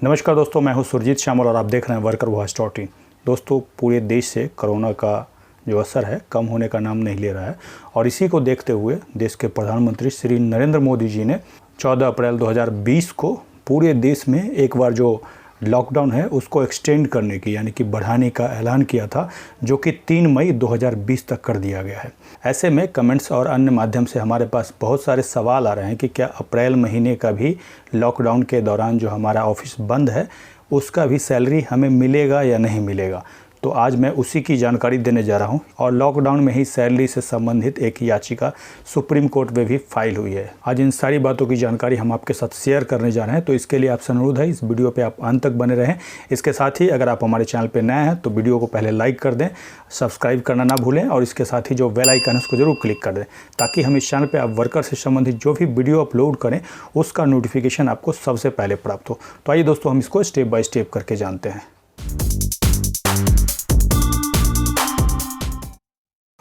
नमस्कार दोस्तों, मैं हूं सुरजीत श्यामल और आप देख रहे हैं वर्कर वॉइस डॉट इन। दोस्तों, पूरे देश से कोरोना का जो असर है कम होने का नाम नहीं ले रहा है और इसी को देखते हुए देश के प्रधानमंत्री श्री नरेंद्र मोदी जी ने 14 अप्रैल 2020 को पूरे देश में एक बार जो लॉकडाउन है उसको एक्सटेंड करने की यानी कि बढ़ाने का ऐलान किया था, जो कि 3 मई 2020 तक कर दिया गया है। ऐसे में कमेंट्स और अन्य माध्यम से हमारे पास बहुत सारे सवाल आ रहे हैं कि क्या अप्रैल महीने का भी लॉकडाउन के दौरान जो हमारा ऑफिस बंद है उसका भी सैलरी हमें मिलेगा या नहीं मिलेगा। तो आज मैं उसी की जानकारी देने जा रहा हूं और लॉकडाउन में ही सैलरी से संबंधित एक याचिका सुप्रीम कोर्ट में भी फाइल हुई है। आज इन सारी बातों की जानकारी हम आपके साथ शेयर करने जा रहे हैं, तो इसके लिए आपसे अनुरोध है इस वीडियो पे आप अंत तक बने रहें। इसके साथ ही अगर आप हमारे चैनल पर नए हैं तो वीडियो को पहले लाइक कर दें, सब्सक्राइब करना ना भूलें और इसके साथ ही जो बेल आइकन है उसको जरूर क्लिक कर दें, ताकि हम इस चैनल पर आप वर्कर से संबंधित जो भी वीडियो अपलोड करें उसका नोटिफिकेशन आपको सबसे पहले प्राप्त हो। तो आइए दोस्तों, हम इसको स्टेप बाय स्टेप करके जानते हैं।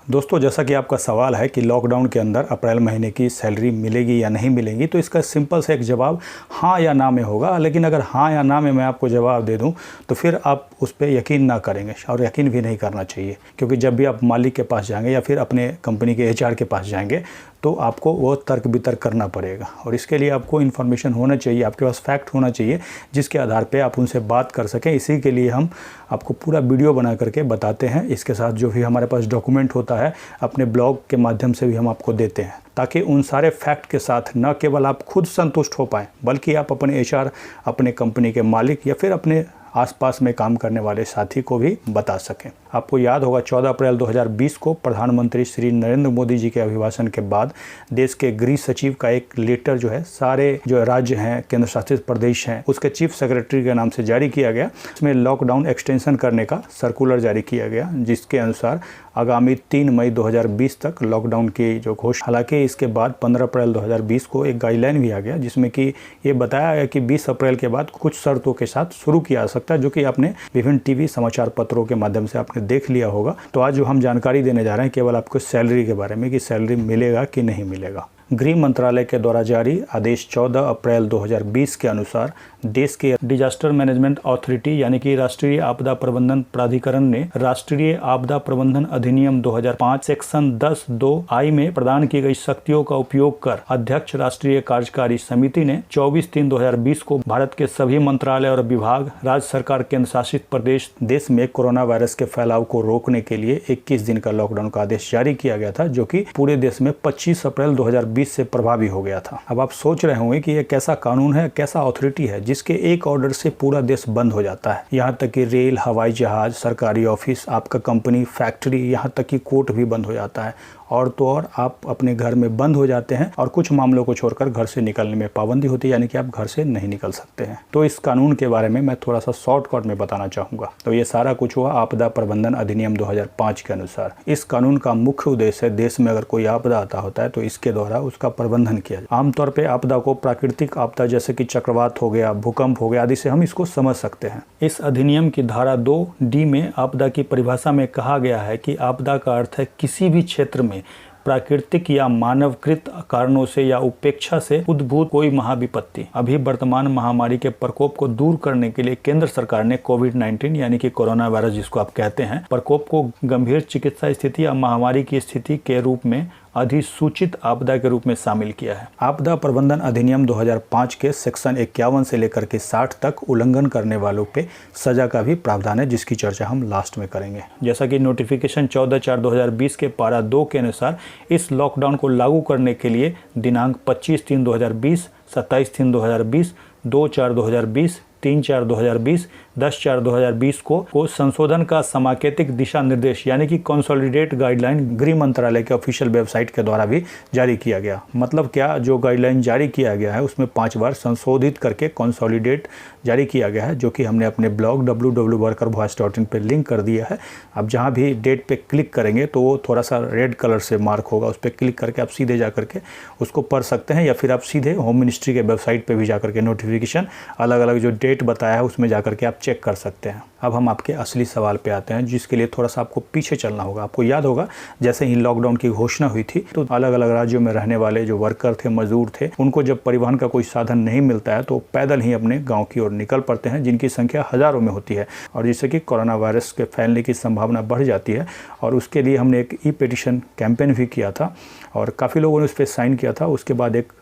दोस्तों, जैसा कि आपका सवाल है कि लॉकडाउन के अंदर अप्रैल महीने की सैलरी मिलेगी या नहीं मिलेगी, तो इसका सिंपल सा एक जवाब हाँ या ना में होगा। लेकिन अगर हाँ या ना में मैं आपको जवाब दे दूं तो फिर आप उस पर यकीन ना करेंगे और यकीन भी नहीं करना चाहिए, क्योंकि जब भी आप मालिक के पास जाएंगे या फिर अपने कंपनी के HR के पास जाएंगे तो आपको वो तर्क वितर्क करना पड़ेगा और इसके लिए आपको इन्फॉर्मेशन होना चाहिए, आपके पास फैक्ट होना चाहिए जिसके आधार पे आप उनसे बात कर सकें। इसी के लिए हम आपको पूरा वीडियो बना करके बताते हैं। इसके साथ जो भी हमारे पास डॉक्यूमेंट होता है अपने ब्लॉग के माध्यम से भी हम आपको देते हैं, ताकि उन सारे फैक्ट के साथ न केवल आप खुद संतुष्ट हो पाएँ बल्कि आप अपने HR, अपने कंपनी के मालिक या फिर अपने आसपास में काम करने वाले साथी को भी बता सकें। आपको याद होगा 14 अप्रैल 2020 को प्रधानमंत्री श्री नरेंद्र मोदी जी के अभिभाषण के बाद देश के गृह सचिव का एक लेटर जो है सारे जो राज्य हैं, केंद्र शासित प्रदेश हैं, उसके चीफ सेक्रेटरी के नाम से जारी किया गया। इसमें लॉकडाउन एक्सटेंशन करने का सर्कुलर जारी किया गया, जिसके अनुसार आगामी 3 मई 2020 तक लॉकडाउन की जो घोषणा, हालांकि इसके बाद 15 अप्रैल 2020 को एक गाइडलाइन भी आ गया जिसमें कि ये बताया गया कि 20 अप्रैल के बाद कुछ शर्तों के साथ शुरू किया जा सकता है, जो कि आपने विभिन्न टीवी समाचार पत्रों के माध्यम से आपने देख लिया होगा। तो आज जो हम जानकारी देने जा रहे हैं केवल आपको सैलरी के बारे में कि सैलरी मिलेगा कि नहीं मिलेगा। गृह मंत्रालय के द्वारा जारी आदेश 14 अप्रैल 2020 के अनुसार देश के डिजास्टर मैनेजमेंट अथॉरिटी यानी कि राष्ट्रीय आपदा प्रबंधन प्राधिकरण ने राष्ट्रीय आपदा प्रबंधन अधिनियम 2005 सेक्शन 10(2)(i) में प्रदान की गई शक्तियों का उपयोग कर अध्यक्ष राष्ट्रीय कार्यकारी समिति ने 24/3/2020 को भारत के सभी मंत्रालय और विभाग, राज्य सरकार, केंद्र शासित प्रदेश देश में कोरोना वायरस के फैलाव को रोकने के लिए 21 दिन का लॉकडाउन का आदेश जारी किया गया था, जो कि पूरे देश में 25 अप्रैल 2020 से प्रभावी हो गया था। अब आप सोच रहे होंगे कि ये कैसा कानून है, कैसा अथॉरिटी है जिसके एक ऑर्डर से पूरा देश बंद हो जाता है। यहाँ तक कि रेल, हवाई जहाज, सरकारी ऑफिस, आपका कंपनी, फैक्ट्री, यहाँ तक कि कोर्ट भी बंद हो जाता है। और तो और आप अपने घर में बंद हो जाते हैं और कुछ मामलों को छोड़कर घर से निकलने में पाबंदी होती है, यानी कि आप घर से नहीं निकल सकते हैं। तो इस कानून के बारे में मैं थोड़ा सा शॉर्टकट में बताना चाहूँगा। तो ये सारा कुछ हुआ आपदा प्रबंधन अधिनियम 2005 के अनुसार। इस कानून का मुख्य उद्देश्य है देश में अगर कोई आपदा आता होता है तो इसके द्वारा उसका प्रबंधन किया जाए। आमतौर पर आपदा को प्राकृतिक आपदा जैसे कि चक्रवात हो गया, भूकंप हो गया आदि से हम इसको समझ सकते हैं। इस अधिनियम की धारा 2D में आपदा की परिभाषा में कहा गया है कि आपदा का अर्थ है किसी भी क्षेत्र में प्राकृतिक या मानवकृत कारणों से या उपेक्षा से उद्भूत कोई महाविपत्ति। अभी वर्तमान महामारी के प्रकोप को दूर करने के लिए केंद्र सरकार ने कोविड-19 यानी कि कोरोना वायरस जिसको आप कहते हैं प्रकोप को गंभीर चिकित्सा स्थिति या महामारी की स्थिति के रूप में अधिसूचित आपदा के रूप में शामिल किया है। आपदा प्रबंधन अधिनियम 2005 के सेक्शन 51 से लेकर के 60 तक उल्लंघन करने वालों पे सजा का भी प्रावधान है, जिसकी चर्चा हम लास्ट में करेंगे। जैसा कि नोटिफिकेशन 14/4/2020 के पारा 2 के अनुसार इस लॉकडाउन को लागू करने के लिए दिनांक 25/3/2020, 27/3/2020, 2/4/2020, 3/4/2020, 10/4/2020 को संशोधन का समाकेतिक दिशा निर्देश यानी कि कंसोलिडेट गाइडलाइन गृह मंत्रालय के ऑफिशियल वेबसाइट के द्वारा भी जारी किया गया। मतलब क्या, जो गाइडलाइन जारी किया गया है उसमें 5 बार संशोधित करके कंसोलिडेट जारी किया गया है, जो कि हमने अपने ब्लॉग www.workervoice.in पे लिंक कर दिया है। आप जहाँ भी डेट पे क्लिक करेंगे तो वो थोड़ा सा रेड कलर से मार्क होगा, उस पर क्लिक करके आप सीधे जा करके उसको पढ़ सकते हैं, या फिर आप सीधे होम मिनिस्ट्री के वेबसाइट पर भी जा करके नोटिफिकेशन अलग अलग जो डेट बताया है उसमें जाकर के आप चेक कर सकते हैं। अब हम आपके असली सवाल पे आते हैं, जिसके लिए थोड़ा सा आपको पीछे चलना होगा। आपको याद होगा जैसे ही लॉकडाउन की घोषणा हुई थी तो अलग अलग राज्यों में रहने वाले जो वर्कर थे, मजदूर थे, उनको जब परिवहन का कोई साधन नहीं मिलता है तो पैदल ही अपने गाँव की ओर निकल पड़ते हैं, जिनकी संख्या हज़ारों में होती है और जिससे कि कोरोना वायरस के फैलने की संभावना बढ़ जाती है। और उसके लिए हमने एक ई पिटीशन कैंपेन भी किया था और काफ़ी लोगों ने उस पर साइन किया था। उसके बाद एक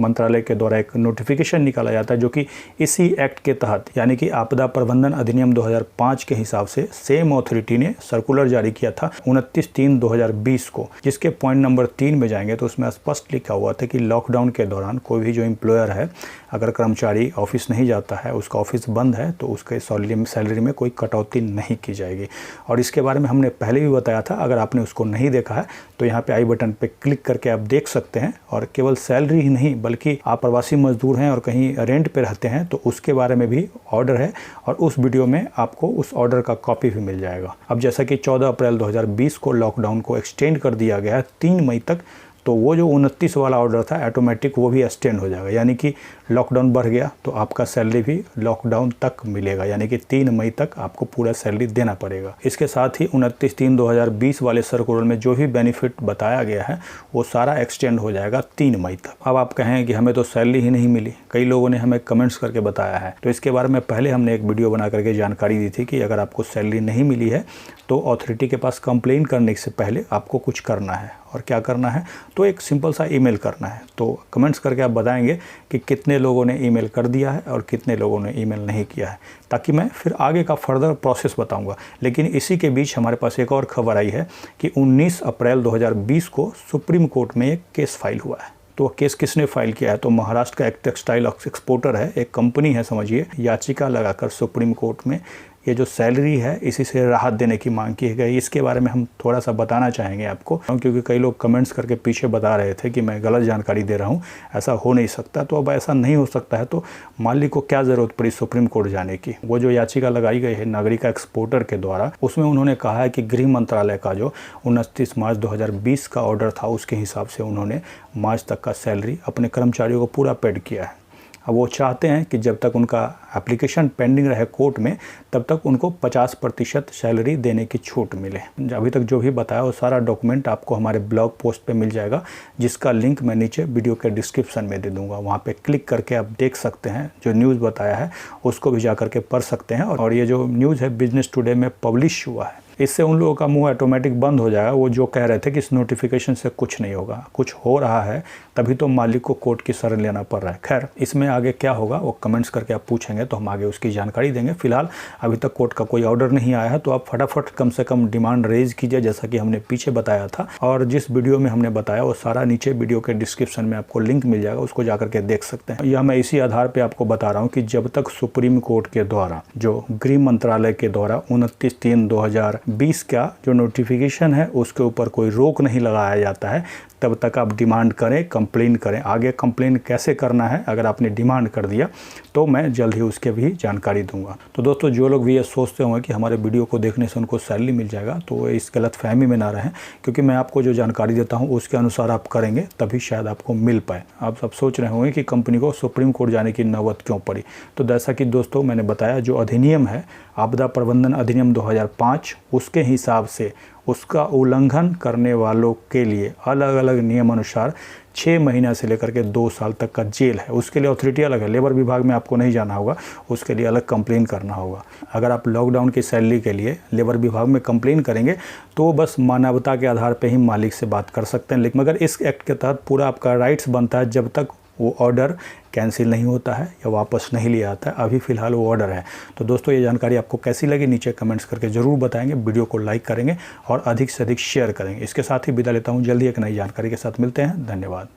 मंत्रालय के द्वारा एक नोटिफिकेशन निकाला जाता है जो कि इसी एक्ट के तहत यानी कि आपदा प्रबंधन अधिनियम 2005 के हिसाब से सेम अथॉरिटी ने सर्कुलर जारी किया था 29/3/2020 को, जिसके पॉइंट नंबर 3 में जाएंगे तो उसमें स्पष्ट लिखा हुआ था कि लॉकडाउन के दौरान कोई भी जो एम्प्लॉयर है, अगर कर्मचारी ऑफिस नहीं जाता है, उसका ऑफिस बंद है, तो उसके सैलरी में कोई कटौती नहीं की जाएगी। और इसके बारे में हमने पहले भी बताया था। अगर आपने उसको नहीं देखा है तो यहाँ पे आई बटन पे क्लिक करके आप देख सकते हैं। और केवल सैलरी ही नहीं बल्कि आप प्रवासी मजदूर हैं और कहीं रेंट पे रहते हैं तो उसके बारे में भी ऑर्डर है और उस वीडियो में आपको उस ऑर्डर का कॉपी भी मिल जाएगा। अब जैसा कि 14 अप्रैल 2020 को लॉकडाउन को एक्सटेंड कर दिया गया है 3 मई तक, तो वो जो 29 वाला ऑर्डर था ऑटोमेटिक वो भी एक्सटेंड हो जाएगा, यानी कि लॉकडाउन बढ़ गया तो आपका सैलरी भी लॉकडाउन तक मिलेगा, यानी कि 3 मई तक आपको पूरा सैलरी देना पड़ेगा। इसके साथ ही 29/3/2020 वाले सर्कुलर में जो भी बेनिफिट बताया गया है वो सारा एक्सटेंड हो जाएगा 3 मई तक। अब आप कहें कि हमें तो सैलरी ही नहीं मिली, कई लोगों ने हमें कमेंट्स करके बताया है, तो इसके बारे में पहले हमने एक वीडियो बना करके जानकारी दी थी कि अगर आपको सैलरी नहीं मिली है तो अथॉरिटी के पास कंप्लेन करने से पहले आपको कुछ करना है। और क्या करना है, तो एक सिंपल सा ईमेल करना है। तो कमेंट्स करके आप बताएंगे कि कितने लोगों ने ईमेल कर दिया है और कितने लोगों ने ईमेल नहीं किया है, ताकि मैं फिर आगे का फर्दर प्रोसेस बताऊंगा। लेकिन इसी के बीच हमारे पास एक और खबर आई है कि 19 अप्रैल 2020 को सुप्रीम कोर्ट में एक केस फाइल हुआ है। तो केस किसने फाइल किया है, तो महाराष्ट्र का एक टेक्सटाइल एक्सपोर्टर है, एक कंपनी है समझिए, याचिका लगाकर सुप्रीम कोर्ट में ये जो सैलरी है इसी से राहत देने की मांग की गई। इसके बारे में हम थोड़ा सा बताना चाहेंगे आपको, क्योंकि कई लोग कमेंट्स करके पीछे बता रहे थे कि मैं गलत जानकारी दे रहा हूँ, ऐसा हो नहीं सकता। तो अब ऐसा नहीं हो सकता है तो मालिक को क्या ज़रूरत पड़ी सुप्रीम कोर्ट जाने की। वो जो याचिका लगाई गई है नागरिक एक्सपोर्टर के द्वारा, उसमें उन्होंने कहा है कि गृह मंत्रालय का जो 29 मार्च 2020 का ऑर्डर था उसके हिसाब से उन्होंने मार्च तक का सैलरी अपने कर्मचारियों को पूरा पेड किया है। अब वो चाहते हैं कि जब तक उनका एप्लीकेशन पेंडिंग रहे कोर्ट में तब तक उनको 50% सैलरी देने की छूट मिले। अभी तक जो भी बताया वो सारा डॉक्यूमेंट आपको हमारे ब्लॉग पोस्ट पे मिल जाएगा, जिसका लिंक मैं नीचे वीडियो के डिस्क्रिप्शन में दे दूंगा। वहाँ पे क्लिक करके आप देख सकते हैं, जो न्यूज़ बताया है उसको भी जा करके पढ़ सकते हैं। और ये जो न्यूज़ है बिजनेस टुडे में पब्लिश हुआ है, इससे उन लोगों का मुंह ऑटोमेटिक बंद हो जाएगा। वो जो कह रहे थे कि इस नोटिफिकेशन से कुछ नहीं होगा, कुछ हो रहा है, तभी तो मालिक को कोर्ट की शरण लेना पड़ रहा है। खैर, इसमें आगे क्या होगा वो कमेंट्स करके आप पूछेंगे तो हम आगे उसकी जानकारी देंगे। फिलहाल अभी तक कोर्ट का कोई ऑर्डर नहीं आया है, तो आप फटाफट कम से कम डिमांड रेज कीजिए, जैसा कि हमने पीछे बताया था। और जिस वीडियो में हमने बताया वो सारा नीचे वीडियो के डिस्क्रिप्शन में आपको लिंक मिल जाएगा, उसको जाकर के देख सकते हैं। यह मैं इसी आधार पर आपको बता रहा हूँ कि जब तक सुप्रीम कोर्ट के द्वारा, जो गृह मंत्रालय के द्वारा 29/3/2020 का जो नोटिफिकेशन है उसके ऊपर कोई रोक नहीं लगाया जाता है, तब तक आप डिमांड करें, कंप्लेन करें। आगे कंप्लेन कैसे करना है अगर आपने डिमांड कर दिया तो मैं जल्द ही उसके भी जानकारी दूंगा। तो दोस्तों, जो लोग भी ये सोचते होंगे कि हमारे वीडियो को देखने से उनको सैलरी मिल जाएगा, तो इस गलत फहमी में ना रहें, क्योंकि मैं आपको जो जानकारी देता हूँ उसके अनुसार आप करेंगे तभी शायद आपको मिल पाए। आप सब सोच रहे होंगे कि कंपनी को सुप्रीम कोर्ट जाने की नौबत क्यों पड़ी। तो जैसा कि दोस्तों मैंने बताया, जो अधिनियम है आपदा प्रबंधन अधिनियम 2005, उसके हिसाब से उसका उल्लंघन करने वालों के लिए अलग अलग नियम अनुसार 6 महीना से लेकर के 2 साल तक का जेल है। उसके लिए अथॉरिटी अलग है, लेबर विभाग में आपको नहीं जाना होगा, उसके लिए अलग कंप्लेन करना होगा। अगर आप लॉकडाउन की सैलरी के लिए लेबर विभाग में कंप्लेन करेंगे तो बस मानवता के आधार पर ही मालिक से बात कर सकते हैं। लेकिन मगर इस एक्ट के तहत पूरा आपका राइट्स बनता है जब तक वो ऑर्डर कैंसिल नहीं होता है या वापस नहीं लिया आता है। अभी फ़िलहाल वो ऑर्डर है। तो दोस्तों, ये जानकारी आपको कैसी लगी नीचे कमेंट्स करके ज़रूर बताएंगे। वीडियो को लाइक करेंगे और अधिक से अधिक शेयर करेंगे। इसके साथ ही विदा लेता हूँ, जल्दी एक नई जानकारी के साथ मिलते हैं। धन्यवाद।